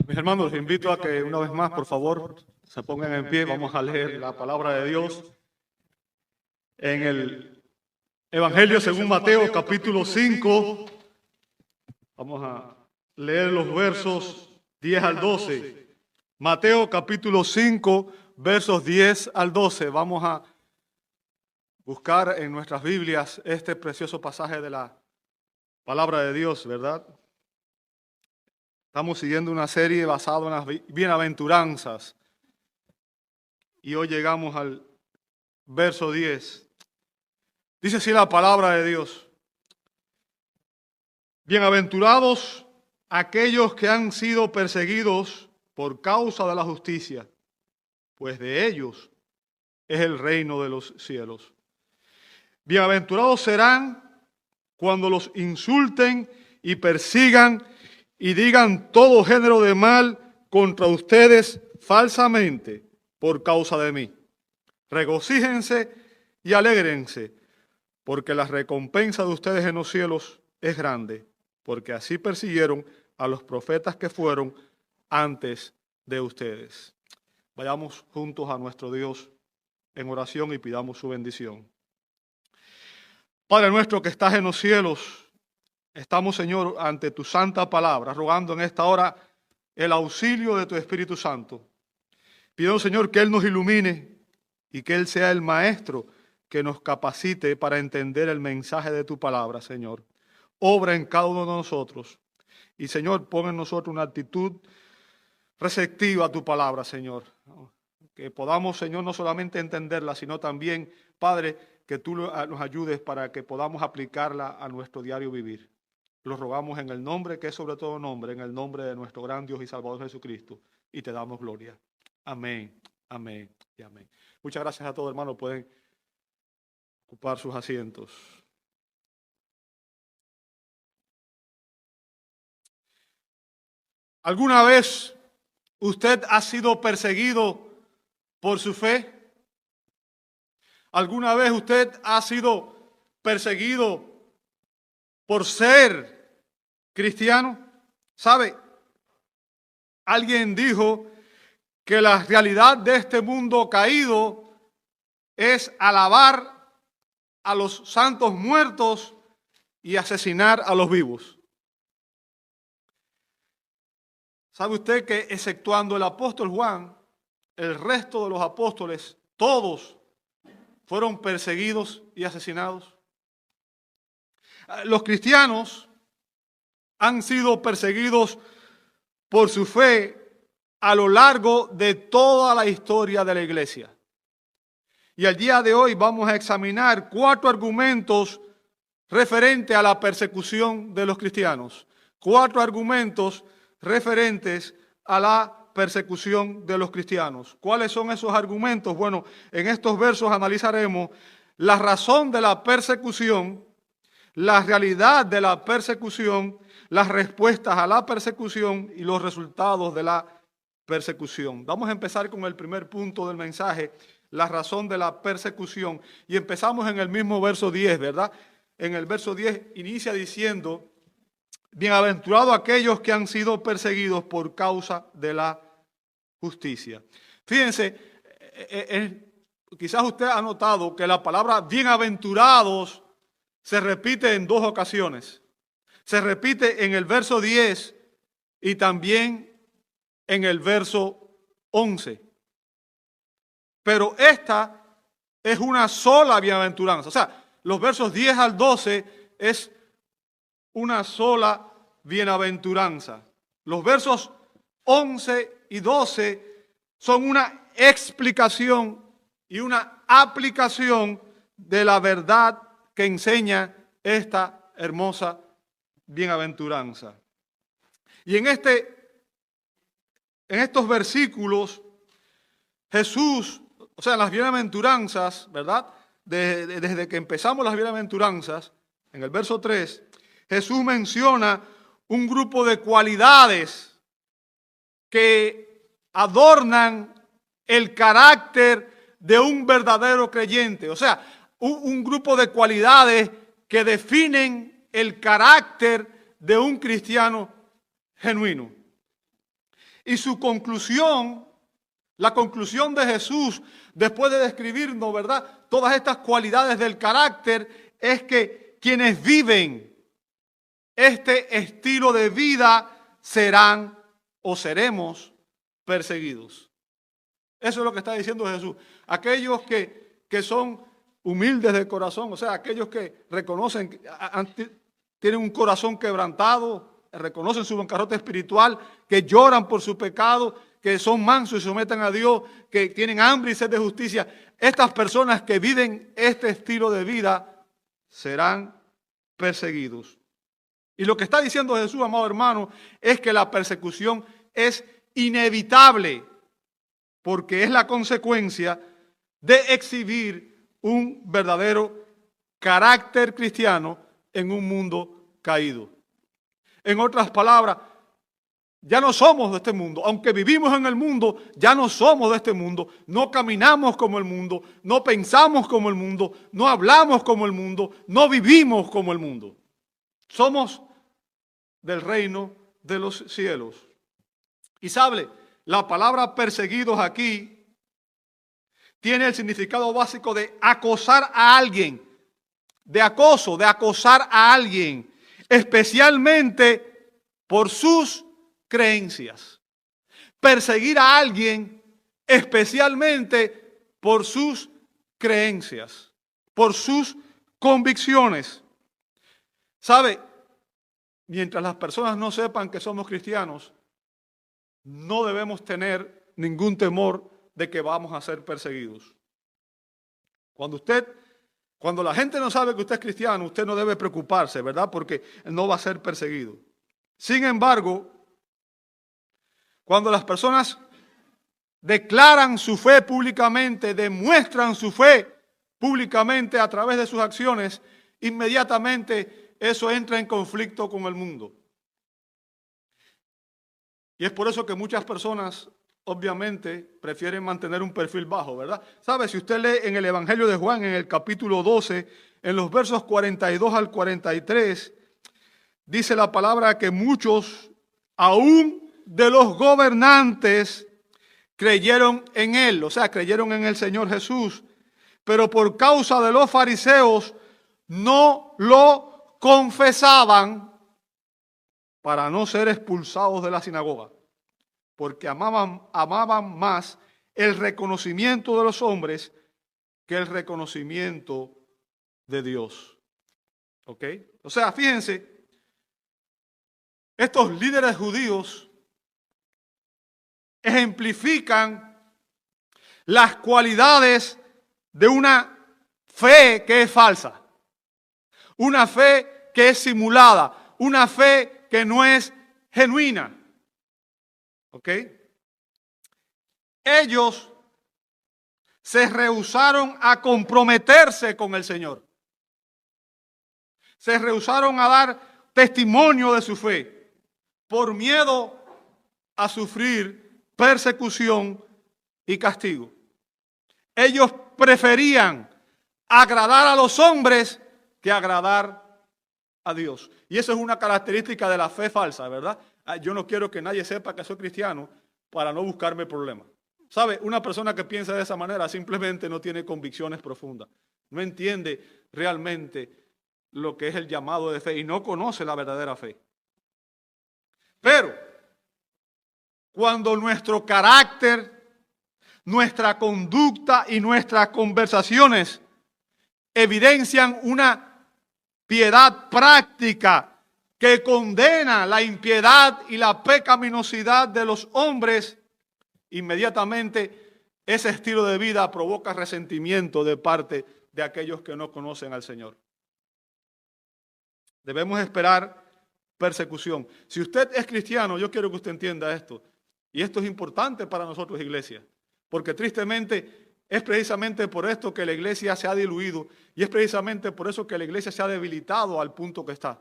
Mis hermanos, les invito a que una vez más, por favor, se pongan en pie. Vamos a leer la palabra de Dios en el Evangelio según Mateo, capítulo 5. Vamos a leer los versos 10 al 12. Mateo, capítulo 5, versos 10 al 12. Vamos a buscar en nuestras Biblias este precioso pasaje de la palabra de Dios, ¿verdad? Estamos siguiendo una serie basada en las bienaventuranzas. Y hoy llegamos al verso 10. Dice así la palabra de Dios: bienaventurados aquellos que han sido perseguidos por causa de la justicia, pues de ellos es el reino de los cielos. Bienaventurados serán cuando los insulten y persigan y digan todo género de mal contra ustedes falsamente por causa de mí. Regocíjense y alégrense, porque la recompensa de ustedes en los cielos es grande, porque así persiguieron a los profetas que fueron antes de ustedes. Vayamos juntos a nuestro Dios en oración y pidamos su bendición. Padre nuestro que estás en los cielos, estamos, Señor, ante tu santa palabra, rogando en esta hora el auxilio de tu Espíritu Santo. Pido, Señor, que Él nos ilumine y que Él sea el maestro que nos capacite para entender el mensaje de tu palabra, Señor. Obra en cada uno de nosotros. Y, Señor, pon en nosotros una actitud receptiva a tu palabra, Señor. Que podamos, Señor, no solamente entenderla, sino también, Padre, que tú nos ayudes para que podamos aplicarla a nuestro diario vivir. Lo rogamos en el nombre que es sobre todo nombre, en el nombre de nuestro gran Dios y Salvador Jesucristo. Y te damos gloria. Amén, amén y amén. Muchas gracias a todos, hermanos. Pueden ocupar sus asientos. ¿Alguna vez usted ha sido perseguido por su fe? ¿Alguna vez usted ha sido perseguido por ser cristiano? ¿Sabe? Alguien dijo que la realidad de este mundo caído es alabar a los santos muertos y asesinar a los vivos. ¿Sabe usted que exceptuando el apóstol Juan, el resto de los apóstoles, todos fueron perseguidos y asesinados? Los cristianos han sido perseguidos por su fe a lo largo de toda la historia de la iglesia. Y el día de hoy vamos a examinar 4 argumentos referentes a la persecución de los cristianos. 4 argumentos referentes a la persecución de los cristianos. ¿Cuáles son esos argumentos? Bueno, en estos versos analizaremos la razón de la persecución, la realidad de la persecución, las respuestas a la persecución y los resultados de la persecución. Vamos a empezar con el primer punto del mensaje, la razón de la persecución. Y empezamos en el mismo verso 10, ¿verdad? En el verso 10 inicia diciendo: bienaventurados aquellos que han sido perseguidos por causa de la justicia. Fíjense, quizás usted ha notado que la palabra bienaventurados se repite en 2 ocasiones. Se repite en el verso 10 y también en el verso 11. Pero esta es una sola bienaventuranza. O sea, los versos 10 al 12 es una sola bienaventuranza. Los versos 11 y 12 son una explicación y una aplicación de la verdad que enseña esta hermosa bienaventuranza. Y en estos versículos, Jesús, o sea, en las bienaventuranzas, ¿verdad? Desde que empezamos las bienaventuranzas, en el verso 3, Jesús menciona un grupo de cualidades que adornan el carácter de un verdadero creyente. O sea, un grupo de cualidades que definen el carácter de un cristiano genuino. Y su conclusión, la conclusión de Jesús, después de describirnos, ¿verdad?, todas estas cualidades del carácter, es que quienes viven este estilo de vida serán o seremos perseguidos. Eso es lo que está diciendo Jesús. Aquellos que son humildes de corazón, o sea, aquellos que reconocen, tienen un corazón quebrantado, reconocen su bancarrota espiritual, que lloran por su pecado, que son mansos y se someten a Dios, que tienen hambre y sed de justicia. Estas personas que viven este estilo de vida serán perseguidos. Y lo que está diciendo Jesús, amado hermano, es que la persecución es inevitable, porque es la consecuencia de exhibir un verdadero carácter cristiano en un mundo caído. En otras palabras, ya no somos de este mundo. Aunque vivimos en el mundo, ya no somos de este mundo. No caminamos como el mundo, no pensamos como el mundo, no hablamos como el mundo, no vivimos como el mundo. Somos del reino de los cielos. Y sabe, la palabra perseguidos aquí tiene el significado básico de acosar a alguien, de acoso, de acosar a alguien, especialmente por sus creencias. Perseguir a alguien especialmente por sus creencias, por sus convicciones. ¿Sabe? Mientras las personas no sepan que somos cristianos, no debemos tener ningún temor de que vamos a ser perseguidos. Cuando la gente no sabe que usted es cristiano, usted no debe preocuparse, ¿verdad? Porque no va a ser perseguido. Sin embargo, cuando las personas declaran su fe públicamente, demuestran su fe públicamente a través de sus acciones, inmediatamente eso entra en conflicto con el mundo. Y es por eso que muchas personas, obviamente, prefieren mantener un perfil bajo, ¿verdad? ¿Sabe? Si usted lee en el Evangelio de Juan, en el capítulo 12, en los versos 42 al 43, dice la palabra que muchos, aún de los gobernantes, creyeron en Él, o sea, creyeron en el Señor Jesús, pero por causa de los fariseos no lo confesaban para no ser expulsados de la sinagoga, porque amaban más el reconocimiento de los hombres que el reconocimiento de Dios. ¿Ok? O sea, fíjense, estos líderes judíos ejemplifican las cualidades de una fe que es falsa, una fe que es simulada, una fe que no es genuina. ¿Ok? Ellos se rehusaron a comprometerse con el Señor. Se rehusaron a dar testimonio de su fe por miedo a sufrir persecución y castigo. Ellos preferían agradar a los hombres que agradar a Dios. Y eso es una característica de la fe falsa, ¿verdad? Yo no quiero que nadie sepa que soy cristiano para no buscarme problemas. ¿Sabe? Una persona que piensa de esa manera simplemente no tiene convicciones profundas. No entiende realmente lo que es el llamado de fe y no conoce la verdadera fe. Pero cuando nuestro carácter, nuestra conducta y nuestras conversaciones evidencian una piedad práctica que condena la impiedad y la pecaminosidad de los hombres, inmediatamente ese estilo de vida provoca resentimiento de parte de aquellos que no conocen al Señor. Debemos esperar persecución. Si usted es cristiano, yo quiero que usted entienda esto. Y esto es importante para nosotros, iglesia, porque tristemente es precisamente por esto que la iglesia se ha diluido y es precisamente por eso que la iglesia se ha debilitado al punto que está.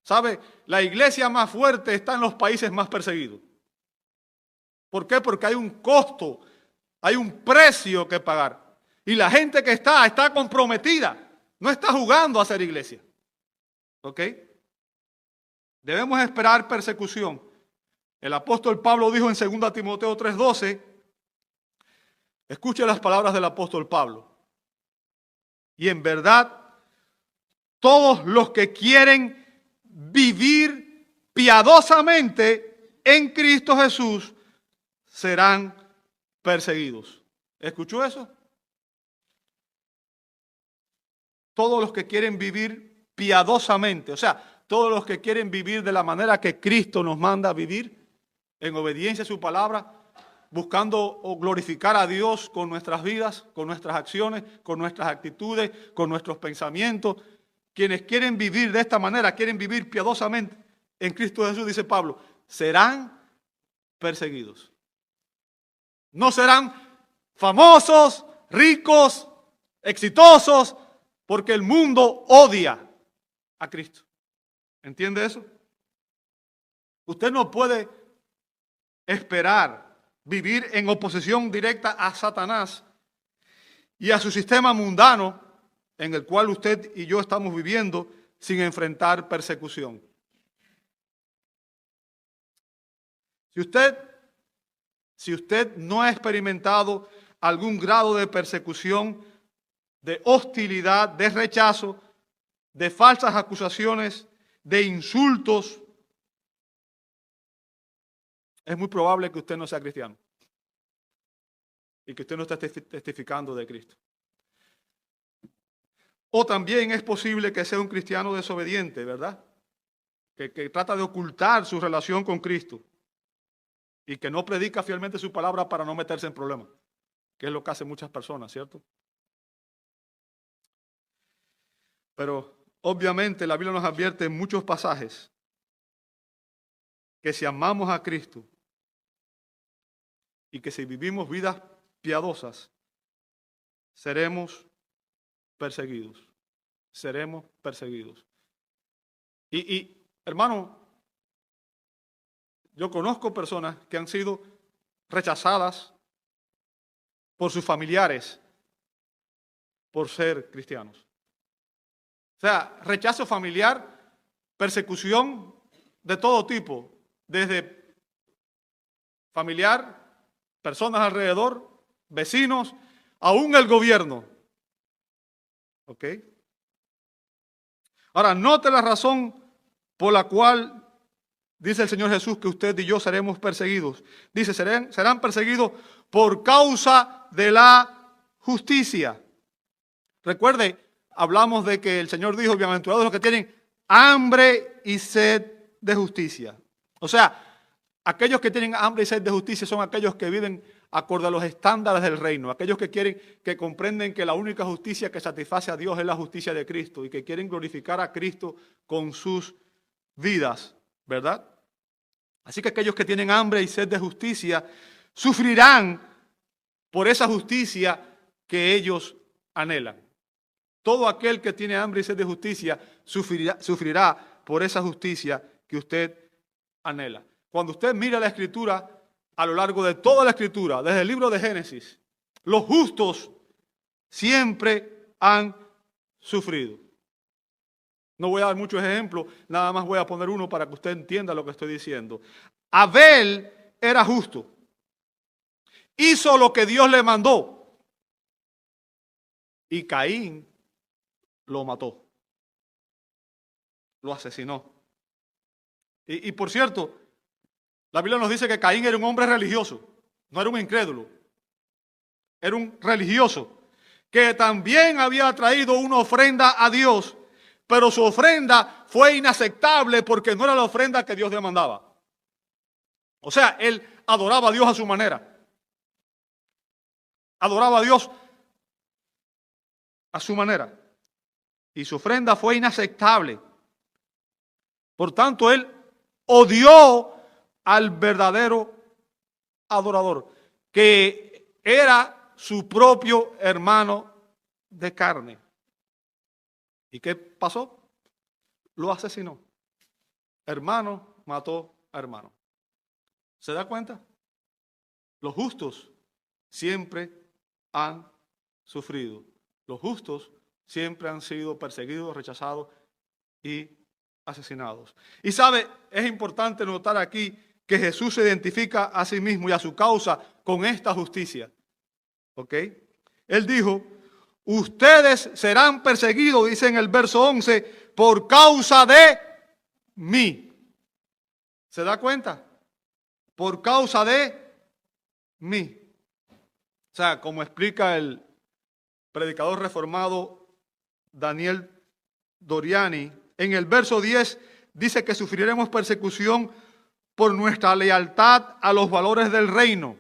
¿Sabe? La iglesia más fuerte está en los países más perseguidos. ¿Por qué? Porque hay un costo, hay un precio que pagar. Y la gente que está comprometida, no está jugando a ser iglesia. ¿Ok? Debemos esperar persecución, El apóstol Pablo dijo en 2 Timoteo 3:12, escuche las palabras del apóstol Pablo. Y en verdad, todos los que quieren vivir piadosamente en Cristo Jesús serán perseguidos. ¿Escuchó eso? Todos los que quieren vivir piadosamente, o sea, todos los que quieren vivir de la manera que Cristo nos manda a vivir, en obediencia a su palabra, buscando glorificar a Dios con nuestras vidas, con nuestras acciones, con nuestras actitudes, con nuestros pensamientos. Quienes quieren vivir de esta manera, quieren vivir piadosamente en Cristo Jesús, dice Pablo, serán perseguidos. No serán famosos, ricos, exitosos, porque el mundo odia a Cristo. ¿Entiende eso? Usted no puede esperar vivir en oposición directa a Satanás y a su sistema mundano en el cual usted y yo estamos viviendo sin enfrentar persecución. Si usted no ha experimentado algún grado de persecución, de hostilidad, de rechazo, de falsas acusaciones, de insultos, es muy probable que usted no sea cristiano y que usted no esté testificando de Cristo. O también es posible que sea un cristiano desobediente, ¿verdad? Que trata de ocultar su relación con Cristo y que no predica fielmente su palabra para no meterse en problemas, que es lo que hacen muchas personas, ¿cierto? Pero obviamente la Biblia nos advierte en muchos pasajes que si amamos a Cristo y que si vivimos vidas piadosas, seremos perseguidos. Seremos perseguidos. Y hermano, yo conozco personas que han sido rechazadas por sus familiares por ser cristianos. O sea, rechazo familiar, persecución de todo tipo, desde familiar, personas alrededor, vecinos, aún el gobierno. ¿Ok? Ahora, note la razón por la cual dice el Señor Jesús que usted y yo seremos perseguidos. Dice, serán perseguidos por causa de la justicia. Recuerde, hablamos de que el Señor dijo, bienaventurados los que tienen hambre y sed de justicia. O sea, aquellos que tienen hambre y sed de justicia son aquellos que viven acorde a los estándares del reino, aquellos que comprenden que la única justicia que satisface a Dios es la justicia de Cristo y que quieren glorificar a Cristo con sus vidas, ¿verdad? Así que aquellos que tienen hambre y sed de justicia sufrirán por esa justicia que ellos anhelan. Todo aquel que tiene hambre y sed de justicia sufrirá por esa justicia que usted anhela. Cuando usted mira la Escritura, a lo largo de toda la Escritura, desde el libro de Génesis, los justos siempre han sufrido. No voy a dar muchos ejemplos, nada más voy a poner uno para que usted entienda lo que estoy diciendo. Abel era justo. Hizo lo que Dios le mandó. Y Caín lo mató. Lo asesinó. Y por cierto, la Biblia nos dice que Caín era un hombre religioso, no era un incrédulo. Era un religioso que también había traído una ofrenda a Dios, pero su ofrenda fue inaceptable porque no era la ofrenda que Dios demandaba. O sea, él adoraba a Dios a su manera. Adoraba a Dios a su manera. Y su ofrenda fue inaceptable. Por tanto, él odió al verdadero adorador, que era su propio hermano de carne. ¿Y qué pasó? Lo asesinó. Hermano mató a hermano. ¿Se da cuenta? Los justos siempre han sufrido. Los justos siempre han sido perseguidos, rechazados y asesinados. Y sabe, es importante notar aquí que Jesús se identifica a sí mismo y a su causa con esta justicia. ¿Ok? Él dijo, ustedes serán perseguidos, dice en el verso 11, por causa de mí. ¿Se da cuenta? Por causa de mí. O sea, como explica el predicador reformado Daniel Doriani, en el verso 10 dice que sufriremos persecución por nuestra lealtad a los valores del reino.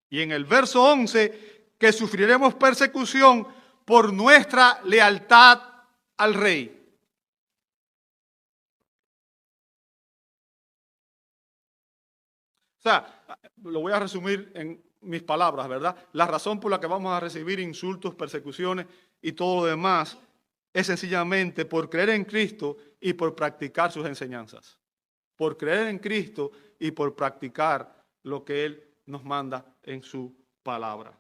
Y en el verso 11, que sufriremos persecución por nuestra lealtad al rey. O sea, lo voy a resumir en mis palabras, ¿verdad? La razón por la que vamos a recibir insultos, persecuciones y todo lo demás es sencillamente por creer en Cristo y por practicar sus enseñanzas. Por creer en Cristo y por practicar lo que Él nos manda en su palabra.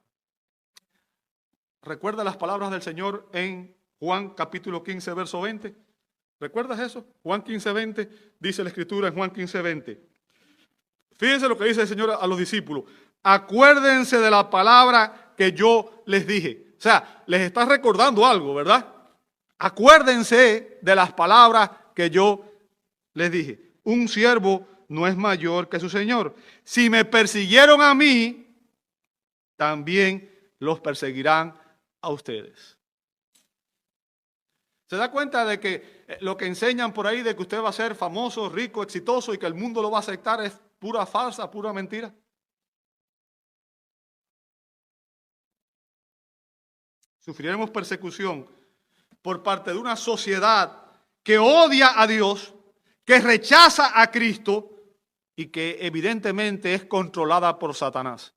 ¿Recuerda las palabras del Señor en Juan capítulo 15, verso 20? ¿Recuerdas eso? Juan 15, 20, dice la Escritura en Juan 15, 20. Fíjense lo que dice el Señor a los discípulos. Acuérdense de la palabra que yo les dije. O sea, les está recordando algo, ¿verdad? Acuérdense de las palabras que yo les dije. Un siervo no es mayor que su Señor. Si me persiguieron a mí, también los perseguirán a ustedes. ¿Se da cuenta de que lo que enseñan por ahí de que usted va a ser famoso, rico, exitoso y que el mundo lo va a aceptar es pura farsa, pura mentira? Sufriremos persecución por parte de una sociedad que odia a Dios, que rechaza a Cristo y que evidentemente es controlada por Satanás.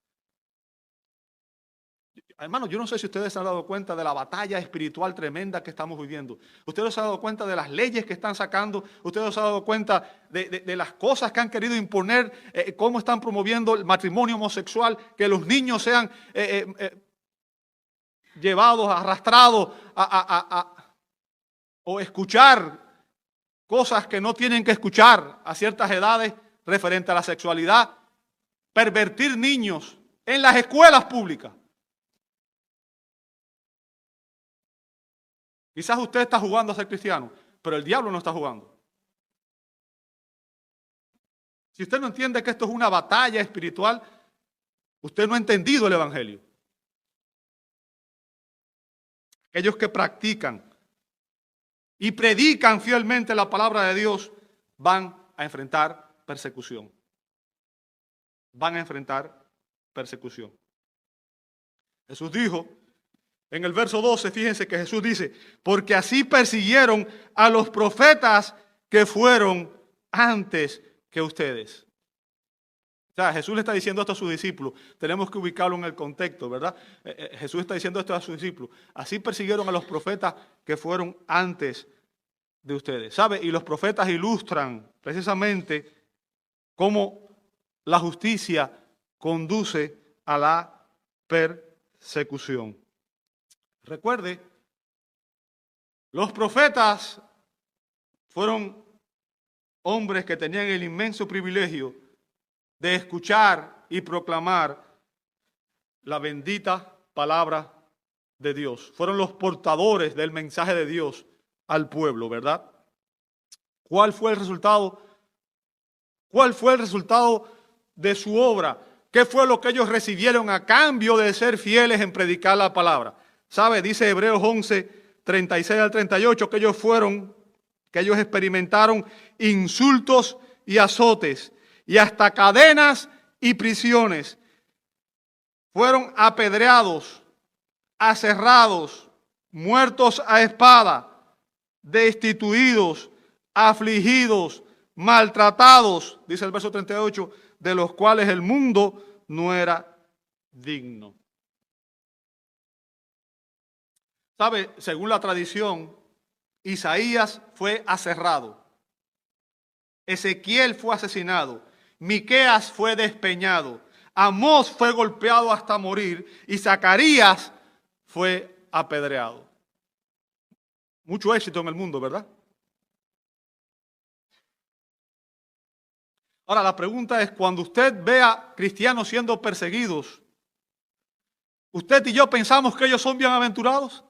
Hermanos, yo no sé si ustedes se han dado cuenta de la batalla espiritual tremenda que estamos viviendo. Ustedes se han dado cuenta de las leyes que están sacando. Ustedes se han dado cuenta de las cosas que han querido imponer, cómo están promoviendo el matrimonio homosexual, que los niños sean llevados, arrastrados o escuchar cosas que no tienen que escuchar a ciertas edades referente a la sexualidad, pervertir niños en las escuelas públicas. Quizás usted está jugando a ser cristiano, pero el diablo no está jugando. Si usted no entiende que esto es una batalla espiritual, usted no ha entendido el Evangelio. Aquellos que practican y predican fielmente la palabra de Dios van a enfrentar persecución. Van a enfrentar persecución. Jesús dijo en el verso 12, fíjense que Jesús dice, porque así persiguieron a los profetas que fueron antes que ustedes. O sea, Jesús le está diciendo esto a sus discípulos. Tenemos que ubicarlo en el contexto, ¿verdad? Jesús está diciendo esto a sus discípulos. Así persiguieron a los profetas que fueron antes de ustedes. ¿Sabe? Y los profetas ilustran precisamente cómo la justicia conduce a la persecución. Recuerde, los profetas fueron hombres que tenían el inmenso privilegio de escuchar y proclamar la bendita palabra de Dios. Fueron los portadores del mensaje de Dios al pueblo, ¿verdad? ¿Cuál fue el resultado? ¿Cuál fue el resultado de su obra? ¿Qué fue lo que ellos recibieron a cambio de ser fieles en predicar la palabra? ¿Sabe? Dice Hebreos 11, 36 al 38, que ellos experimentaron insultos y azotes, y hasta cadenas y prisiones. Fueron apedreados, aserrados, muertos a espada, destituidos, afligidos, maltratados, dice el verso 38, de los cuales el mundo no era digno. ¿Sabe? Según la tradición, Isaías fue aserrado, Ezequiel fue asesinado, Miqueas fue despeñado, Amós fue golpeado hasta morir y Zacarías fue apedreado. Mucho éxito en el mundo, ¿verdad? Ahora, la pregunta es, cuando usted vea cristianos siendo perseguidos, ¿usted y yo pensamos que ellos son bienaventurados?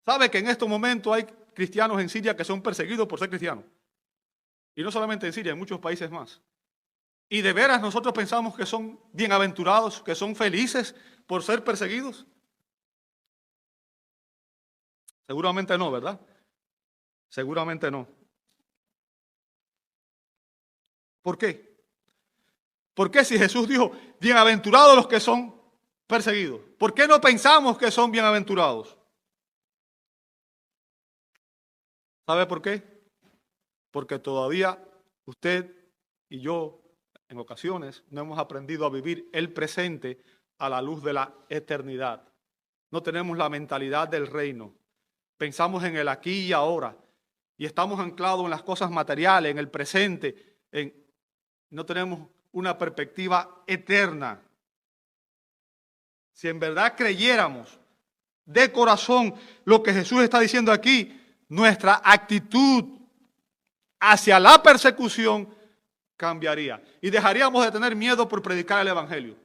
¿Sabe que en estos momentos hay cristianos en Siria que son perseguidos por ser cristianos? Y no solamente en Siria, en muchos países más. ¿Y de veras nosotros pensamos que son bienaventurados, que son felices por ser perseguidos? Seguramente no, ¿verdad? Seguramente no. ¿Por qué? ¿Por qué si Jesús dijo, bienaventurados los que son perseguidos? ¿Por qué no pensamos que son bienaventurados? ¿Sabe por qué? Porque todavía usted y yo, en ocasiones, no hemos aprendido a vivir el presente a la luz de la eternidad. No tenemos la mentalidad del reino. Pensamos en el aquí y ahora. Y estamos anclados en las cosas materiales, en el presente. No tenemos una perspectiva eterna. Si en verdad creyéramos de corazón lo que Jesús está diciendo aquí, nuestra actitud hacia la persecución cambiaría y dejaríamos de tener miedo por predicar el evangelio.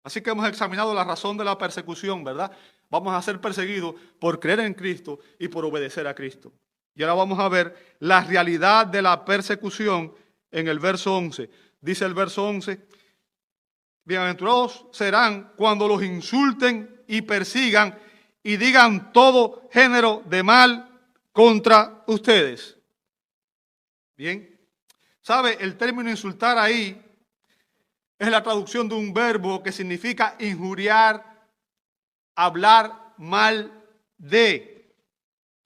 Así que hemos examinado la razón de la persecución, ¿verdad? Vamos a ser perseguidos por creer en Cristo y por obedecer a Cristo. Y ahora vamos a ver la realidad de la persecución en el verso 11. Dice el verso 11, bienaventurados serán cuando los insulten y persigan y digan todo género de mal contra ustedes. Bien, ¿sabe? El término insultar ahí es la traducción de un verbo que significa injuriar, hablar mal de.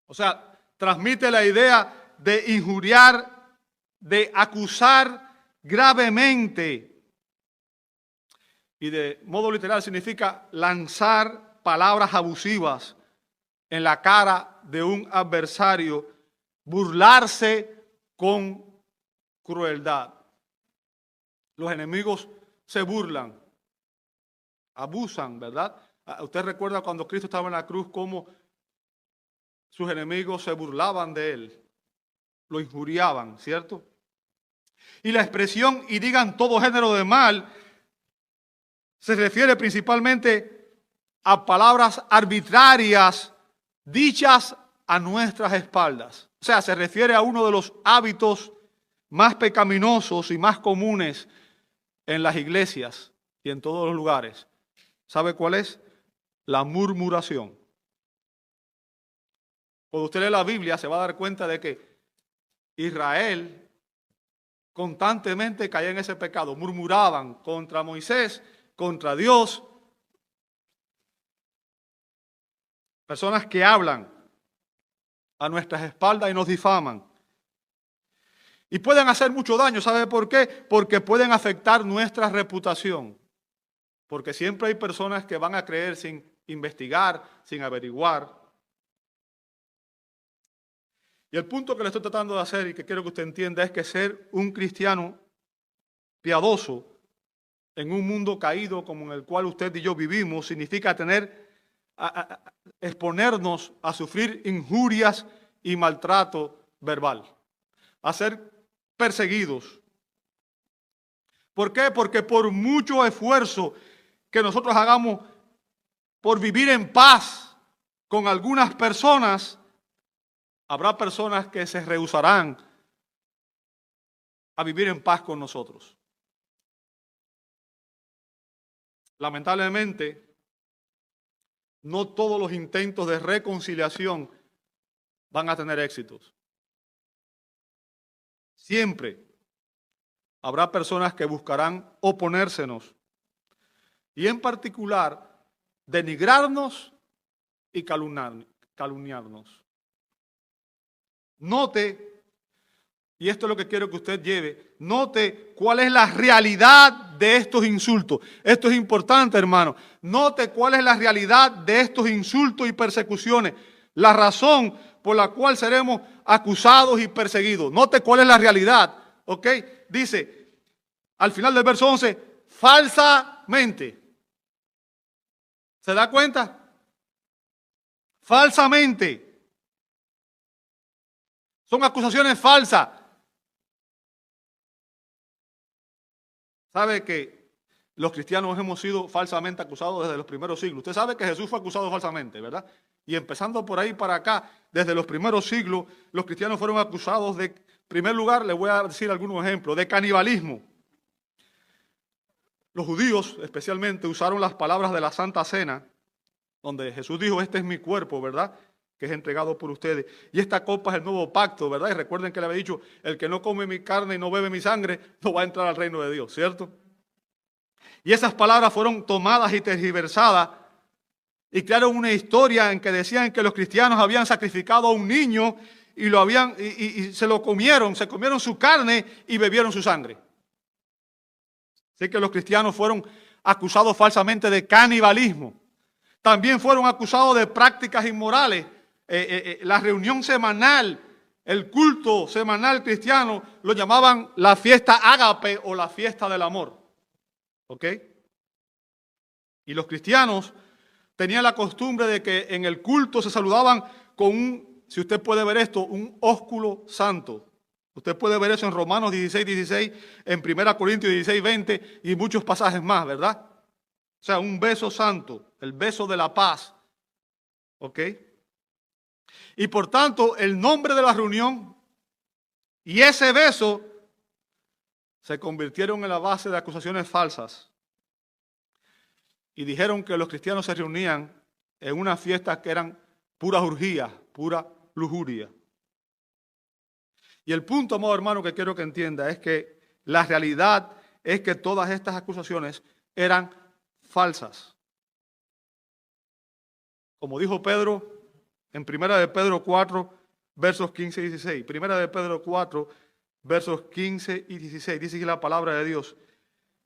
O sea, transmite la idea de injuriar, de acusar gravemente. Y de modo literal significa lanzar palabras abusivas en la cara de un adversario, burlarse con crueldad. Los enemigos se burlan, abusan, ¿verdad? Usted recuerda cuando Cristo estaba en la cruz, cómo sus enemigos se burlaban de él, lo injuriaban, ¿cierto? Y la expresión y digan todo género de mal se refiere principalmente a palabras arbitrarias dichas a nuestras espaldas. O sea, se refiere a uno de los hábitos más pecaminosos y más comunes en las iglesias y en todos los lugares. ¿Sabe cuál es? La murmuración. Cuando usted lee la Biblia se va a dar cuenta de que Israel constantemente caía en ese pecado. Murmuraban contra Moisés, contra Dios. Personas que hablan a nuestras espaldas y nos difaman. Y pueden hacer mucho daño, ¿sabe por qué? Porque pueden afectar nuestra reputación. Porque siempre hay personas que van a creer sin investigar, sin averiguar. Y el punto que le estoy tratando de hacer y que quiero que usted entienda es que ser un cristiano piadoso en un mundo caído como en el cual usted y yo vivimos significa exponernos a sufrir injurias y maltrato verbal, a ser perseguidos. ¿Por qué? Porque por mucho esfuerzo que nosotros hagamos por vivir en paz con algunas personas, habrá personas que se rehusarán a vivir en paz con nosotros. Lamentablemente, no todos los intentos de reconciliación van a tener éxitos. Siempre habrá personas que buscarán oponérsenos y en particular denigrarnos y calumniarnos. Note, y esto es lo que quiero que usted lleve, note cuál es la realidad de estos insultos. Esto es importante, hermano. Note cuál es la realidad de estos insultos y persecuciones. La razón por la cual seremos acusados y perseguidos. Note cuál es la realidad. ¿Ok? Dice, al final del verso 11, falsamente. ¿Se da cuenta? Falsamente. Son acusaciones falsas. ¿Sabe que los cristianos hemos sido falsamente acusados desde los primeros siglos? Usted sabe que Jesús fue acusado falsamente, ¿verdad? Y empezando por ahí para acá, desde los primeros siglos, los cristianos fueron acusados de, en primer lugar, le voy a decir algunos ejemplos, de canibalismo. Los judíos especialmente usaron las palabras de la Santa Cena, donde Jesús dijo, este es mi cuerpo, ¿verdad?, que es entregado por ustedes. Y esta copa es el nuevo pacto, ¿verdad? Y recuerden que le había dicho, el que no come mi carne y no bebe mi sangre, no va a entrar al reino de Dios, ¿cierto? Y esas palabras fueron tomadas y tergiversadas y crearon una historia en que decían que los cristianos habían sacrificado a un niño y se lo comieron, se comieron su carne y bebieron su sangre. Así que los cristianos fueron acusados falsamente de canibalismo. También fueron acusados de prácticas inmorales. La reunión semanal, el culto semanal cristiano, lo llamaban la fiesta ágape o la fiesta del amor. ¿Ok? Y los cristianos tenían la costumbre de que en el culto se saludaban con un, si usted puede ver esto, un ósculo santo. Usted puede ver eso en Romanos 16:16, en 1 Corintios 16:20 y muchos pasajes más, ¿verdad? O sea, un beso santo, el beso de la paz. ¿Ok? Y por tanto, el nombre de la reunión y ese beso se convirtieron en la base de acusaciones falsas. Y dijeron que los cristianos se reunían en unas fiestas que eran puras orgías, pura lujuria. Y el punto, amado hermano, que quiero que entienda es que la realidad es que todas estas acusaciones eran falsas. Como dijo Pedro en 1 de Pedro 4, versos 15 y 16. 1 de Pedro 4, versos 15 y 16. Dice aquí la palabra de Dios.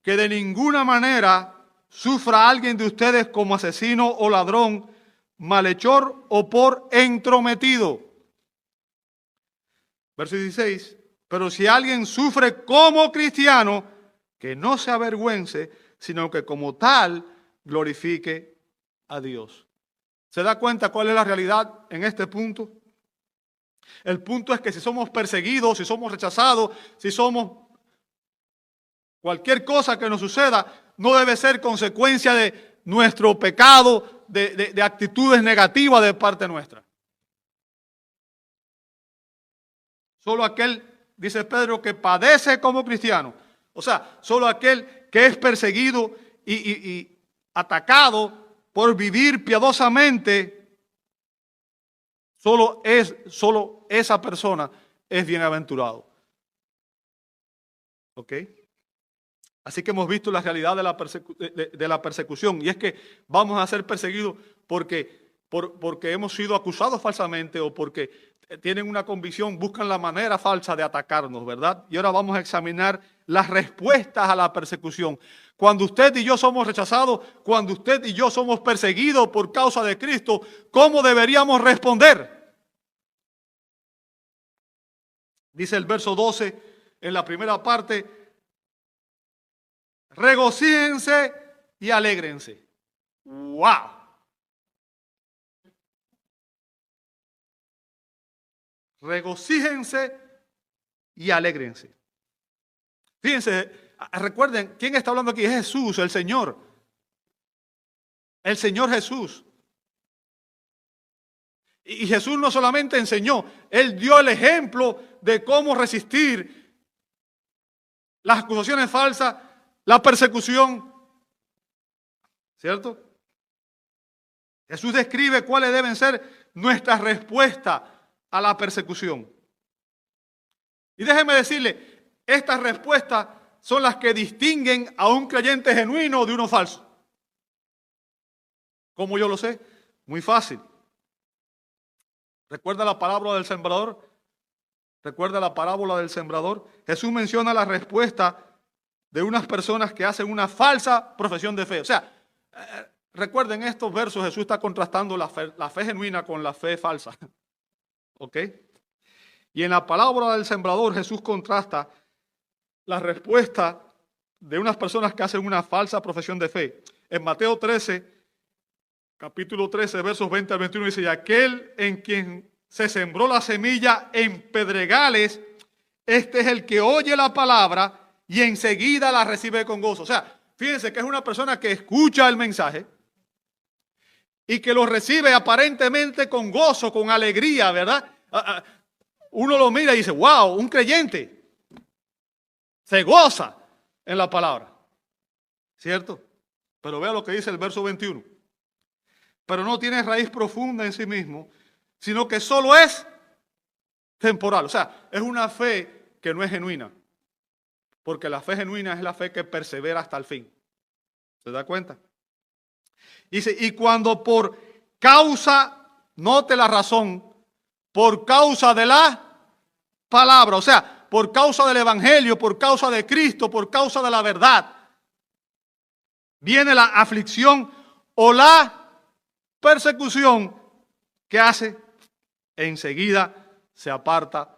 Que de ninguna manera sufra alguien de ustedes como asesino o ladrón, malhechor o por entrometido. Verso 16. Pero si alguien sufre como cristiano, que no se avergüence, sino que como tal glorifique a Dios. ¿Se da cuenta cuál es la realidad en este punto? El punto es que si somos perseguidos, si somos rechazados, si somos cualquier cosa que nos suceda, no debe ser consecuencia de nuestro pecado, de actitudes negativas de parte nuestra. Solo aquel, dice Pedro, que padece como cristiano. O sea, solo aquel que es perseguido y atacado por vivir piadosamente, solo esa persona es bienaventurado. ¿Ok? Así que hemos visto la realidad de la persecución. Y es que vamos a ser perseguidos porque hemos sido acusados falsamente o porque tienen una convicción, buscan la manera falsa de atacarnos, ¿verdad? Y ahora vamos a examinar las respuestas a la persecución. Cuando usted y yo somos rechazados, cuando usted y yo somos perseguidos por causa de Cristo, ¿cómo deberíamos responder? Dice el verso 12 en la primera parte, regocíjense y alégrense. ¡Wow! Regocíjense y alégrense. Fíjense, recuerden, ¿quién está hablando aquí? Es Jesús, el Señor. El Señor Jesús. Y Jesús no solamente enseñó, Él dio el ejemplo de cómo resistir las acusaciones falsas, la persecución. ¿Cierto? Jesús describe cuáles deben ser nuestras respuestas a la persecución. Y déjeme decirle, estas respuestas son las que distinguen a un creyente genuino de uno falso. ¿Cómo yo lo sé? Muy fácil. ¿Recuerda la parábola del sembrador? ¿Recuerda la parábola del sembrador? Jesús menciona la respuesta de unas personas que hacen una falsa profesión de fe. O sea, recuerden estos versos, Jesús está contrastando la fe genuina con la fe falsa. ¿Ok? Y en la parábola del sembrador Jesús contrasta la respuesta de unas personas que hacen una falsa profesión de fe. En Mateo 13, capítulo 13, versos 20 al 21 dice, y aquel en quien se sembró la semilla en pedregales, este es el que oye la palabra y enseguida la recibe con gozo. O sea, fíjense que es una persona que escucha el mensaje y que lo recibe aparentemente con gozo, con alegría, ¿verdad? Uno lo mira y dice, wow, un creyente se goza en la palabra, ¿cierto? Pero vea lo que dice el verso 21. Pero no tiene raíz profunda en sí mismo, sino que solo es temporal. O sea, es una fe que no es genuina. Porque la fe genuina es la fe que persevera hasta el fin. ¿Se da cuenta? Dice, y cuando por causa, note la razón, por causa de la palabra, o sea, por causa del evangelio, por causa de Cristo, por causa de la verdad, viene la aflicción o la persecución, que hace, enseguida se aparta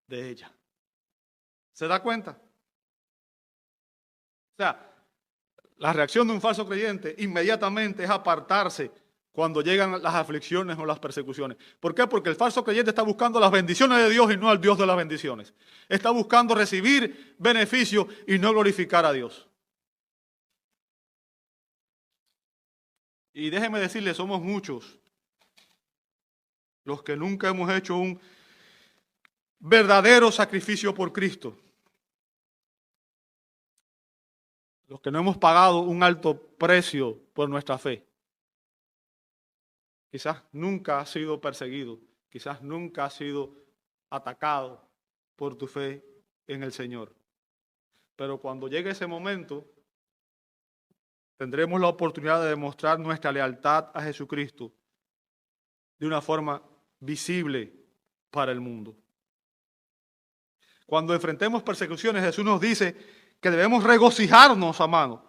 de ella. ¿Se da cuenta? O sea, la reacción de un falso creyente inmediatamente es apartarse cuando llegan las aflicciones o las persecuciones. ¿Por qué? Porque el falso creyente está buscando las bendiciones de Dios y no al Dios de las bendiciones. Está buscando recibir beneficio y no glorificar a Dios. Y déjeme decirle, somos muchos los que nunca hemos hecho un verdadero sacrificio por Cristo. Los que no hemos pagado un alto precio por nuestra fe. Quizás nunca has sido perseguido, quizás nunca has sido atacado por tu fe en el Señor. Pero cuando llegue ese momento, tendremos la oportunidad de demostrar nuestra lealtad a Jesucristo de una forma visible para el mundo. Cuando enfrentemos persecuciones, Jesús nos dice que debemos regocijarnos, amados.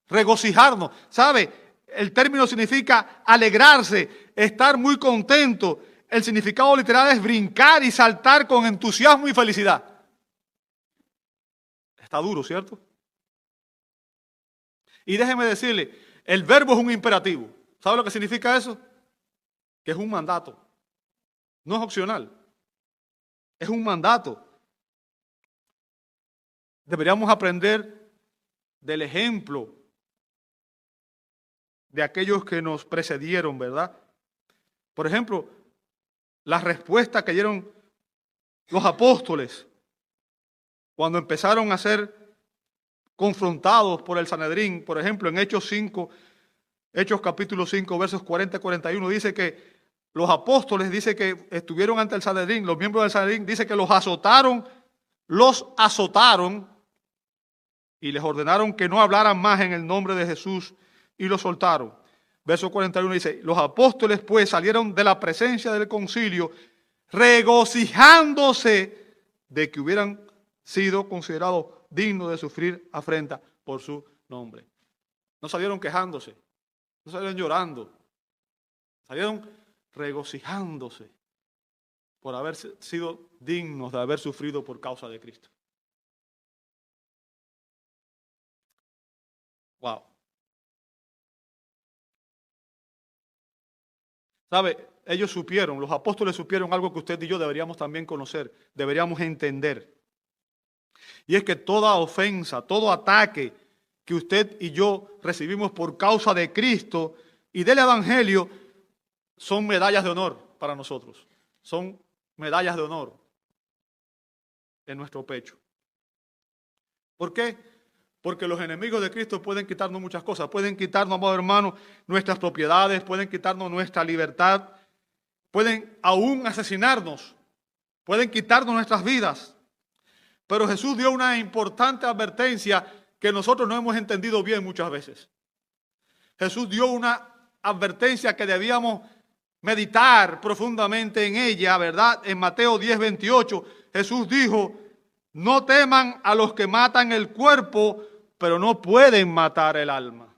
Regocijarnos. ¿Sabe? El término significa alegrarse, estar muy contento. El significado literal es brincar y saltar con entusiasmo y felicidad. Está duro, ¿cierto? Y déjeme decirle, el verbo es un imperativo. ¿Sabe lo que significa eso? Que es un mandato. No es opcional. Es un mandato. Deberíamos aprender del ejemplo de aquellos que nos precedieron, ¿verdad? Por ejemplo, la respuesta que dieron los apóstoles cuando empezaron a ser confrontados por el Sanedrín. Por ejemplo, en Hechos capítulo 5, versos 40 y 41, dice que los apóstoles, dice que estuvieron ante el Sanedrín, los miembros del Sanedrín, dice que los azotaron y les ordenaron que no hablaran más en el nombre de Jesús y los soltaron. Verso 41 dice, los apóstoles pues salieron de la presencia del concilio regocijándose de que hubieran sido considerados dignos de sufrir afrenta por su nombre. No salieron quejándose, no salieron llorando, salieron regocijándose por haber sido dignos de haber sufrido por causa de Cristo. Wow. ¿Sabe? Ellos supieron, los apóstoles supieron algo que usted y yo deberíamos también conocer, deberíamos entender. Y es que toda ofensa, todo ataque que usted y yo recibimos por causa de Cristo y del Evangelio son medallas de honor para nosotros. Son medallas de honor en nuestro pecho. ¿Por qué? Porque los enemigos de Cristo pueden quitarnos muchas cosas. Pueden quitarnos, amados hermanos, nuestras propiedades, pueden quitarnos nuestra libertad, pueden aún asesinarnos, pueden quitarnos nuestras vidas. Pero Jesús dio una importante advertencia que nosotros no hemos entendido bien muchas veces. Jesús dio una advertencia que debíamos meditar profundamente en ella, ¿verdad? En Mateo 10:28, Jesús dijo, no teman a los que matan el cuerpo, pero no pueden matar el alma.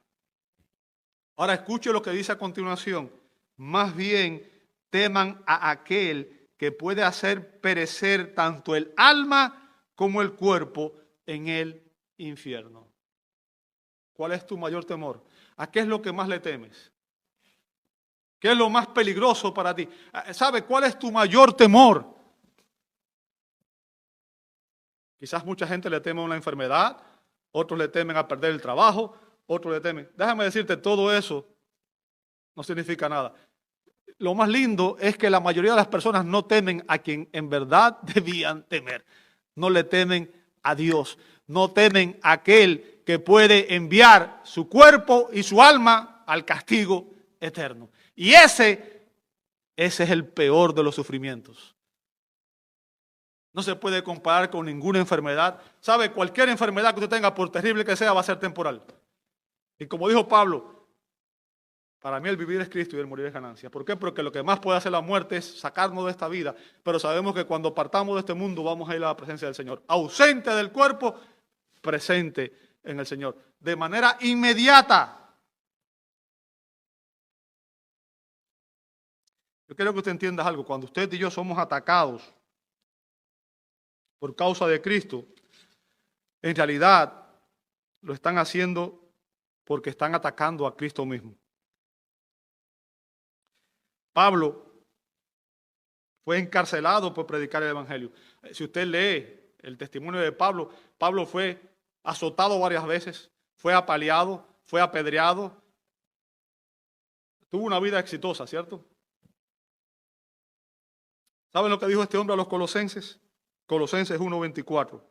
Ahora escuche lo que dice a continuación. Más bien teman a aquel que puede hacer perecer tanto el alma como el cuerpo en el infierno. ¿Cuál es tu mayor temor? ¿A qué es lo que más le temes? ¿Qué es lo más peligroso para ti? ¿Sabe cuál es tu mayor temor? Quizás mucha gente le teme a una enfermedad, otros le temen a perder el trabajo, otros le temen. Déjame decirte, todo eso no significa nada. Lo más lindo es que la mayoría de las personas no temen a quien en verdad debían temer. No le temen a Dios. No temen a aquel que puede enviar su cuerpo y su alma al castigo eterno. Y ese es el peor de los sufrimientos. No se puede comparar con ninguna enfermedad. ¿Sabe? Cualquier enfermedad que usted tenga, por terrible que sea, va a ser temporal. Y como dijo Pablo, para mí el vivir es Cristo y el morir es ganancia. ¿Por qué? Porque lo que más puede hacer la muerte es sacarnos de esta vida. Pero sabemos que cuando partamos de este mundo vamos a ir a la presencia del Señor. Ausente del cuerpo, presente en el Señor. De manera inmediata. Yo quiero que usted entienda algo. Cuando usted y yo somos atacados por causa de Cristo, en realidad lo están haciendo porque están atacando a Cristo mismo. Pablo fue encarcelado por predicar el Evangelio. Si usted lee el testimonio de Pablo, Pablo fue azotado varias veces, fue apaleado, fue apedreado. Tuvo una vida exitosa, ¿cierto? ¿Saben lo que dijo este hombre a los colosenses? Colosenses 1:24.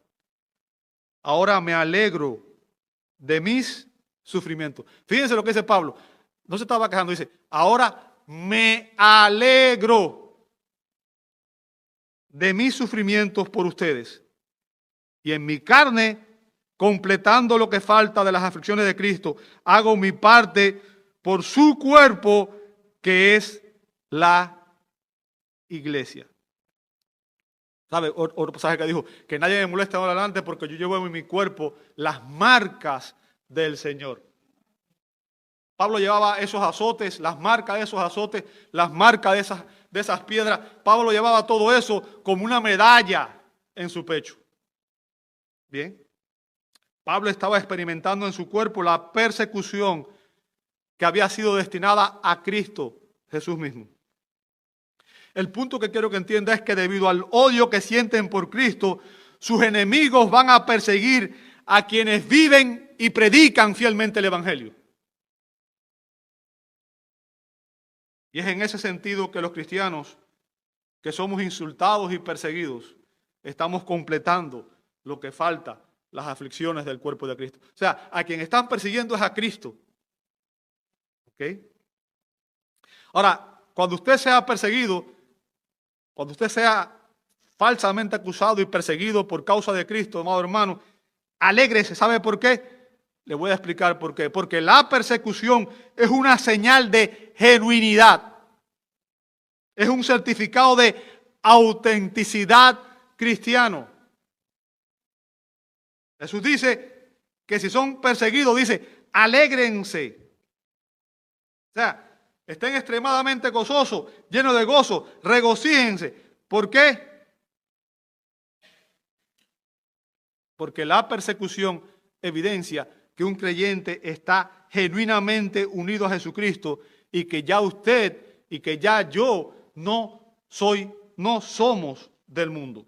Ahora me alegro de mis sufrimientos. Fíjense lo que dice Pablo. No se estaba quejando, dice, ahora me alegro de mis sufrimientos por ustedes. Y en mi carne, completando lo que falta de las aflicciones de Cristo, hago mi parte por su cuerpo, que es la iglesia. ¿Sabe? Otro pasaje que dijo, que nadie me moleste ahora adelante porque yo llevo en mi cuerpo las marcas del Señor. Pablo llevaba esos azotes, las marcas de esos azotes, las marcas de esas piedras. Pablo llevaba todo eso como una medalla en su pecho. Bien. Pablo estaba experimentando en su cuerpo la persecución que había sido destinada a Cristo Jesús mismo. El punto que quiero que entienda es que debido al odio que sienten por Cristo, sus enemigos van a perseguir a quienes viven y predican fielmente el Evangelio. Y es en ese sentido que los cristianos, que somos insultados y perseguidos, estamos completando lo que falta, las aflicciones del cuerpo de Cristo. O sea, a quien están persiguiendo es a Cristo. ¿Ok? Ahora, cuando usted sea perseguido, cuando usted sea falsamente acusado y perseguido por causa de Cristo, amado hermano, alégrese. ¿Sabe por qué? Le voy a explicar por qué. Porque la persecución es una señal de genuinidad. Es un certificado de autenticidad cristiano. Jesús dice que si son perseguidos, dice, alégrense. O sea, estén extremadamente gozosos, llenos de gozo, regocíjense. ¿Por qué? Porque la persecución evidencia que un creyente está genuinamente unido a Jesucristo y que ya usted y que ya yo no somos del mundo.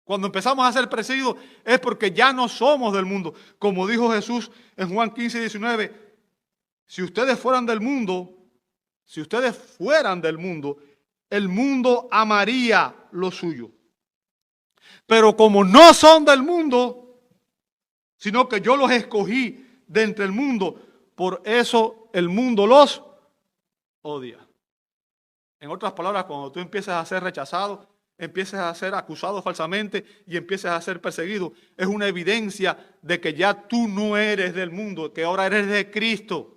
Cuando empezamos a ser perseguidos es porque ya no somos del mundo. Como dijo Jesús en Juan 15:19, si ustedes fueran del mundo, el mundo amaría lo suyo. Pero como no son del mundo, sino que yo los escogí de entre el mundo, por eso el mundo los odia. En otras palabras, cuando tú empiezas a ser rechazado, empiezas a ser acusado falsamente y empiezas a ser perseguido, es una evidencia de que ya tú no eres del mundo, que ahora eres de Cristo.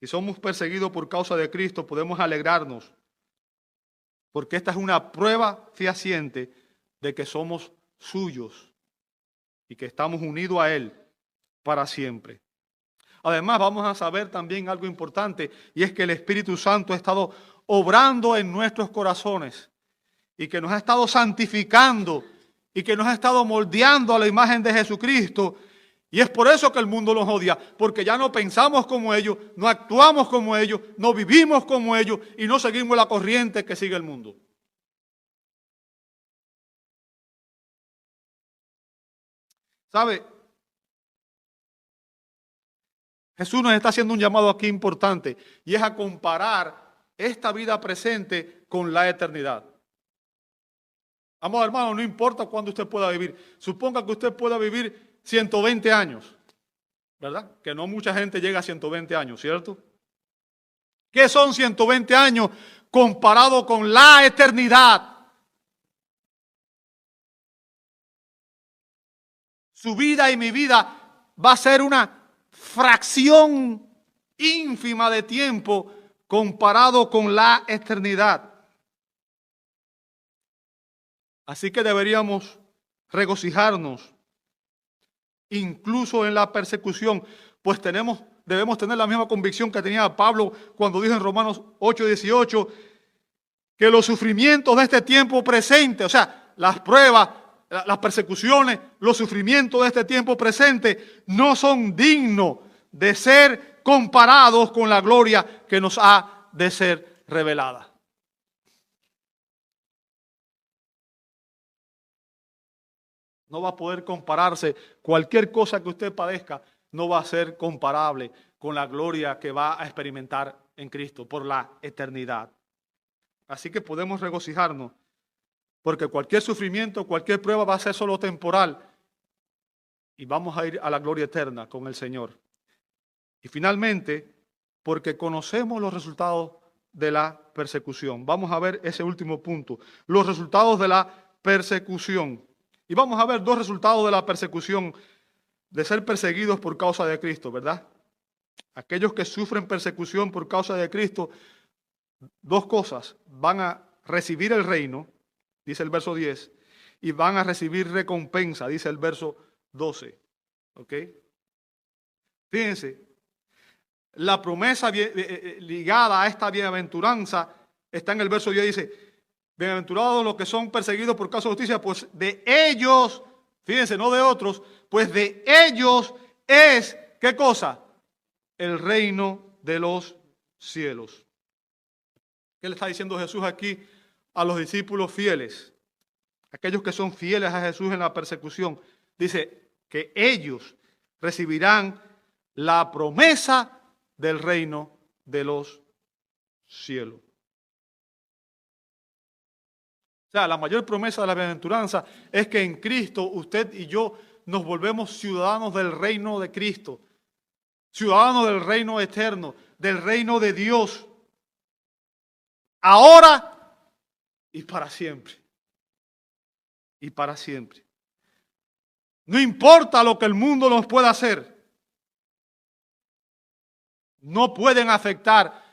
Si somos perseguidos por causa de Cristo, podemos alegrarnos, porque esta es una prueba fehaciente de que somos suyos y que estamos unidos a Él para siempre. Además, vamos a saber también algo importante, y es que el Espíritu Santo ha estado obrando en nuestros corazones y que nos ha estado santificando y que nos ha estado moldeando a la imagen de Jesucristo Y es por eso que el mundo los odia, porque ya no pensamos como ellos, no actuamos como ellos, no vivimos como ellos y no seguimos la corriente que sigue el mundo. ¿Sabe? Jesús nos está haciendo un llamado aquí importante y es a comparar esta vida presente con la eternidad. Amado hermano, no importa cuándo usted pueda vivir. Suponga que usted pueda vivir 120 años, ¿verdad? Que no mucha gente llega a 120 años, ¿cierto? ¿Qué son 120 años comparado con la eternidad? Su vida y mi vida va a ser una fracción ínfima de tiempo comparado con la eternidad. Así que deberíamos regocijarnos incluso en la persecución, pues debemos tener la misma convicción que tenía Pablo cuando dijo en Romanos 8:18 que los sufrimientos de este tiempo presente, o sea, las pruebas, las persecuciones, los sufrimientos de este tiempo presente no son dignos de ser comparados con la gloria que nos ha de ser revelada. No va a poder compararse. Cualquier cosa que usted padezca no va a ser comparable con la gloria que va a experimentar en Cristo por la eternidad. Así que podemos regocijarnos, porque cualquier sufrimiento, cualquier prueba va a ser solo temporal y vamos a ir a la gloria eterna con el Señor. Y finalmente, porque conocemos los resultados de la persecución. Vamos a ver ese último punto, los resultados de la persecución. Y vamos a ver dos resultados de la persecución, de ser perseguidos por causa de Cristo, ¿verdad? Aquellos que sufren persecución por causa de Cristo, dos cosas: van a recibir el reino, dice el verso 10, y van a recibir recompensa, dice el verso 12. ¿Ok? Fíjense, la promesa ligada a esta bienaventuranza está en el verso 10, dice: bienaventurados los que son perseguidos por causa de justicia, pues de ellos, fíjense, no de otros, pues de ellos es, ¿qué cosa? El reino de los cielos. ¿Qué le está diciendo Jesús aquí a los discípulos fieles? Aquellos que son fieles a Jesús en la persecución. Dice que ellos recibirán la promesa del reino de los cielos. O sea, la mayor promesa de la bienaventuranza es que en Cristo usted y yo nos volvemos ciudadanos del reino de Cristo, ciudadanos del reino eterno, del reino de Dios, ahora y para siempre. Y para siempre. No importa lo que el mundo nos pueda hacer, no pueden afectar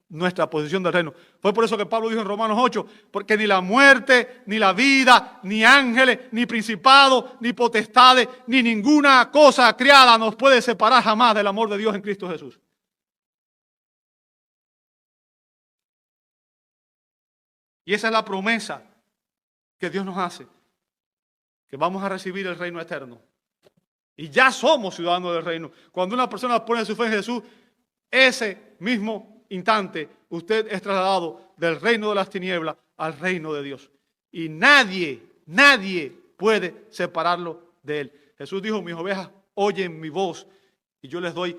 nuestra posición del reino. Fue por eso que Pablo dijo en Romanos 8, porque ni la muerte, ni la vida, ni ángeles, ni principados, ni potestades, ni ninguna cosa creada nos puede separar jamás del amor de Dios en Cristo Jesús. Y esa es la promesa que Dios nos hace, que vamos a recibir el reino eterno. Y ya somos ciudadanos del reino. Cuando una persona pone su fe en Jesús, ese mismo instante usted es trasladado del reino de las tinieblas al reino de Dios. Y nadie puede separarlo de él. Jesús dijo: mis ovejas oyen mi voz y yo les doy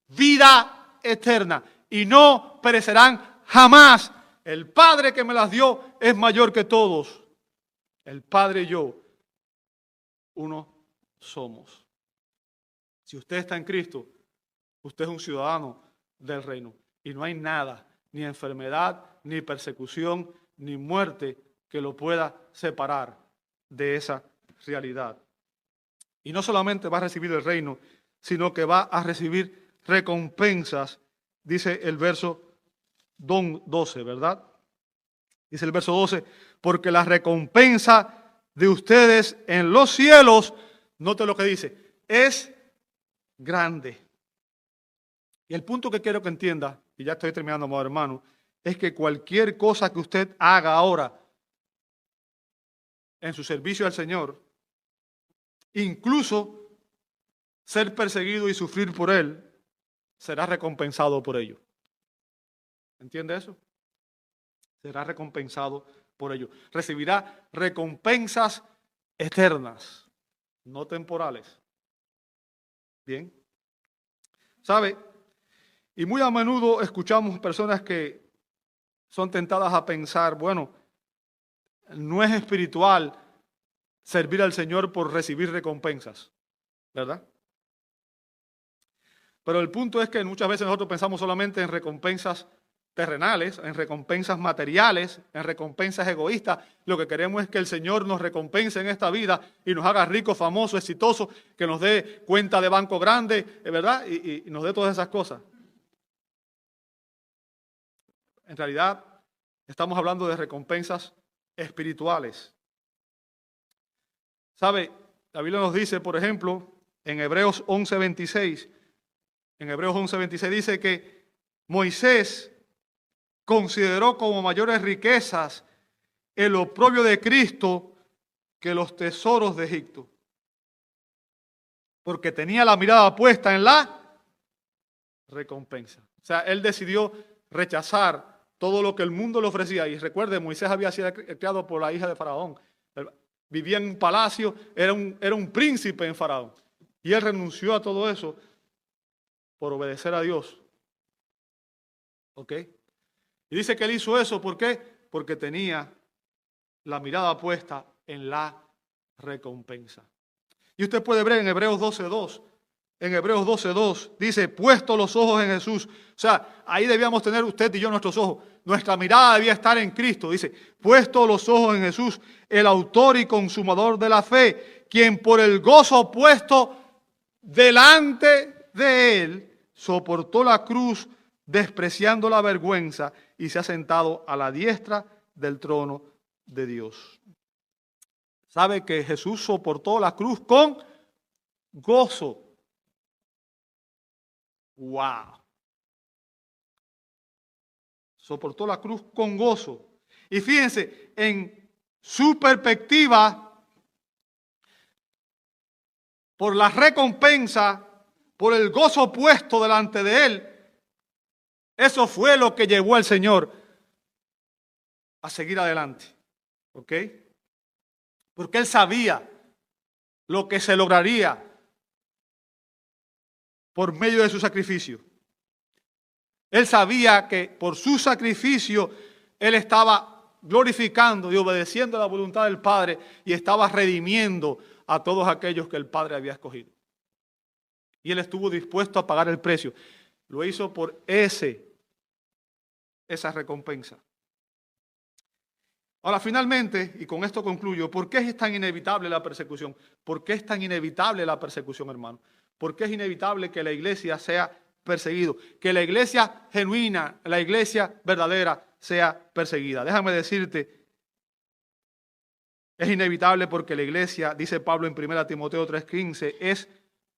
vida eterna y no perecerán jamás. El Padre que me las dio es mayor que todos. El Padre y yo, uno somos. Si usted está en Cristo, usted es un ciudadano del reino. Y no hay nada, ni enfermedad, ni persecución, ni muerte que lo pueda separar de esa realidad. Y no solamente va a recibir el reino, sino que va a recibir recompensas, dice el verso 12, ¿verdad? Dice el verso 12, porque la recompensa de ustedes en los cielos, note lo que dice, es grande. Y el punto que quiero que entienda, y ya estoy terminando, amado hermano, es que cualquier cosa que usted haga ahora en su servicio al Señor, incluso ser perseguido y sufrir por él, será recompensado por ello. ¿Entiende eso? Será recompensado por ello. Recibirá recompensas eternas, no temporales. Bien. ¿Sabe? Y muy a menudo escuchamos personas que son tentadas a pensar, bueno, no es espiritual servir al Señor por recibir recompensas, ¿verdad? Pero el punto es que muchas veces nosotros pensamos solamente en recompensas terrenales, en recompensas materiales, en recompensas egoístas. Lo que queremos es que el Señor nos recompense en esta vida y nos haga ricos, famosos, exitosos, que nos dé cuenta de banco grande, ¿verdad? Y nos dé todas esas cosas. En realidad, estamos hablando de recompensas espirituales. ¿Sabe? La Biblia nos dice, por ejemplo, en Hebreos 11:26, dice que Moisés consideró como mayores riquezas el oprobio de Cristo que los tesoros de Egipto, porque tenía la mirada puesta en la recompensa. O sea, él decidió rechazar todo lo que el mundo le ofrecía. Y recuerde, Moisés había sido criado por la hija de Faraón. Vivía en un palacio, era un príncipe en Faraón. Y él renunció a todo eso por obedecer a Dios. ¿Ok? Y dice que él hizo eso, ¿por qué? Porque tenía la mirada puesta en la recompensa. Y usted puede ver en Hebreos 12:2. En Hebreos 12:2 dice, puesto los ojos en Jesús. O sea, ahí debíamos tener usted y yo nuestros ojos. Nuestra mirada debía estar en Cristo. Dice, puesto los ojos en Jesús, el autor y consumador de la fe, quien por el gozo puesto delante de él, soportó la cruz, despreciando la vergüenza, y se ha sentado a la diestra del trono de Dios. ¿Sabe que Jesús soportó la cruz con gozo? ¡Wow! Soportó la cruz con gozo. Y fíjense, en su perspectiva, por la recompensa, por el gozo puesto delante de él, eso fue lo que llevó al Señor a seguir adelante. ¿Ok? Porque él sabía lo que se lograría por medio de su sacrificio. Él sabía que por su sacrificio él estaba glorificando y obedeciendo la voluntad del Padre y estaba redimiendo a todos aquellos que el Padre había escogido. Y él estuvo dispuesto a pagar el precio. Lo hizo por esa recompensa. Ahora, finalmente, y con esto concluyo, ¿por qué es tan inevitable la persecución? ¿Por qué es tan inevitable la persecución, hermano? ¿Por qué es inevitable que la iglesia sea perseguida? Que la iglesia genuina, la iglesia verdadera sea perseguida. Déjame decirte, es inevitable porque la iglesia, dice Pablo en 1 Timoteo 3:15, es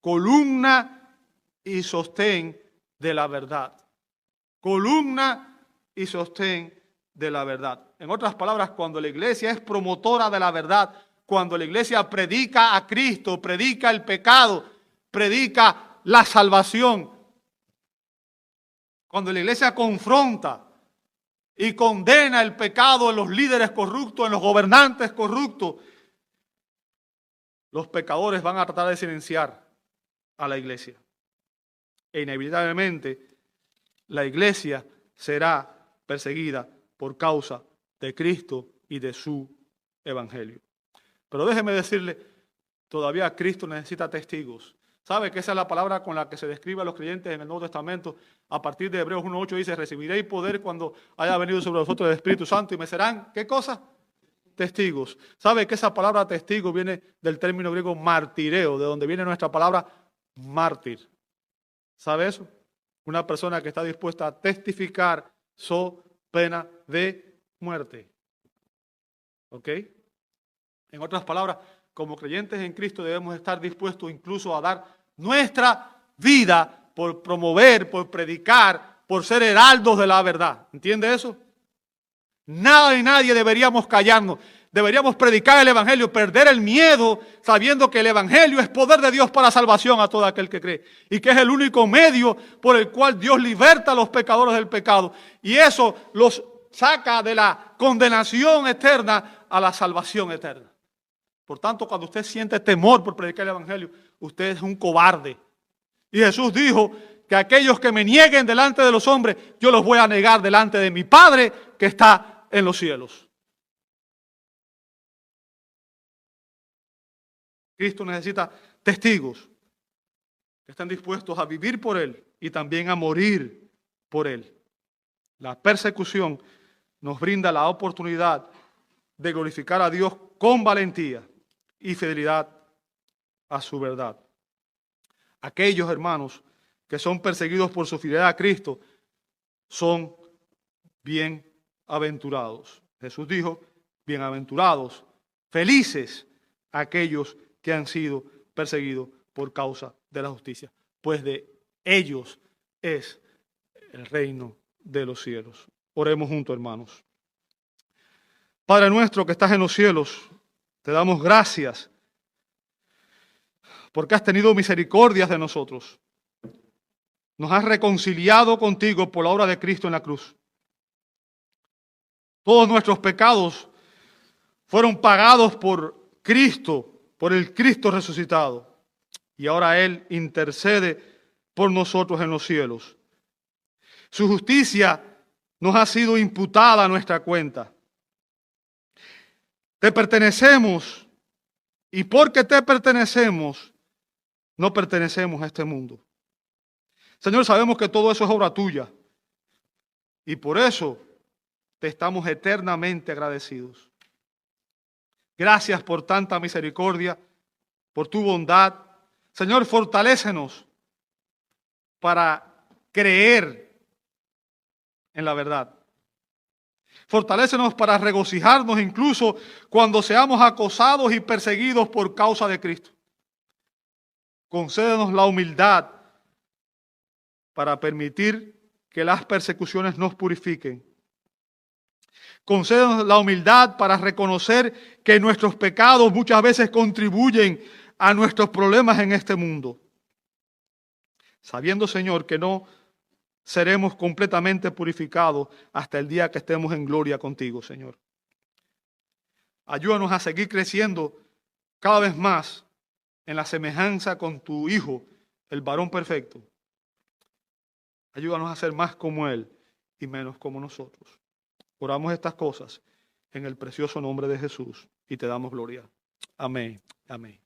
columna y sostén de la verdad. Columna y sostén de la verdad. En otras palabras, cuando la iglesia es promotora de la verdad, cuando la iglesia predica a Cristo, predica el pecado, predica la salvación, cuando la iglesia confronta y condena el pecado en los líderes corruptos, en los gobernantes corruptos, los pecadores van a tratar de silenciar a la iglesia. E inevitablemente la iglesia será perseguida por causa de Cristo y de su evangelio. Pero déjeme decirle, todavía Cristo necesita testigos. ¿Sabe que esa es la palabra con la que se describe a los creyentes en el Nuevo Testamento? A partir de Hebreos 1:8 dice, recibiréis poder cuando haya venido sobre vosotros el Espíritu Santo y me serán, ¿qué cosa? Testigos. ¿Sabe que esa palabra testigo viene del término griego martireo, de donde viene nuestra palabra mártir? ¿Sabe eso? Una persona que está dispuesta a testificar so pena de muerte. ¿Ok? En otras palabras, como creyentes en Cristo debemos estar dispuestos incluso a dar nuestra vida por promover, por predicar, por ser heraldos de la verdad. ¿Entiende eso? Nada ni nadie deberíamos callarnos. Deberíamos predicar el Evangelio, perder el miedo, sabiendo que el Evangelio es poder de Dios para salvación a todo aquel que cree. Y que es el único medio por el cual Dios liberta a los pecadores del pecado. Y eso los saca de la condenación eterna a la salvación eterna. Por tanto, cuando usted siente temor por predicar el Evangelio, usted es un cobarde. Y Jesús dijo que aquellos que me nieguen delante de los hombres, yo los voy a negar delante de mi Padre que está en los cielos. Cristo necesita testigos que estén dispuestos a vivir por Él y también a morir por Él. La persecución nos brinda la oportunidad de glorificar a Dios con valentía y fidelidad a su verdad. Aquellos hermanos que son perseguidos por su fidelidad a Cristo son bienaventurados. Jesús dijo, bienaventurados, felices aquellos que han sido perseguidos por causa de la justicia, pues de ellos es el reino de los cielos. Oremos juntos, hermanos. Padre nuestro que estás en los cielos, te damos gracias porque has tenido misericordia de nosotros. Nos has reconciliado contigo por la obra de Cristo en la cruz. Todos nuestros pecados fueron pagados por Cristo, por el Cristo resucitado. Y ahora Él intercede por nosotros en los cielos. Su justicia nos ha sido imputada a nuestra cuenta. Te pertenecemos, y porque te pertenecemos, no pertenecemos a este mundo. Señor, sabemos que todo eso es obra tuya, y por eso te estamos eternamente agradecidos. Gracias por tanta misericordia, por tu bondad. Señor, fortalécenos para creer en la verdad. Fortalécenos para regocijarnos incluso cuando seamos acosados y perseguidos por causa de Cristo. Concédenos la humildad para permitir que las persecuciones nos purifiquen. Concédenos la humildad para reconocer que nuestros pecados muchas veces contribuyen a nuestros problemas en este mundo. Sabiendo, Señor, que no seremos completamente purificados hasta el día que estemos en gloria contigo, Señor. Ayúdanos a seguir creciendo cada vez más en la semejanza con tu Hijo, el varón perfecto. Ayúdanos a ser más como Él y menos como nosotros. Oramos estas cosas en el precioso nombre de Jesús y te damos gloria. Amén. Amén.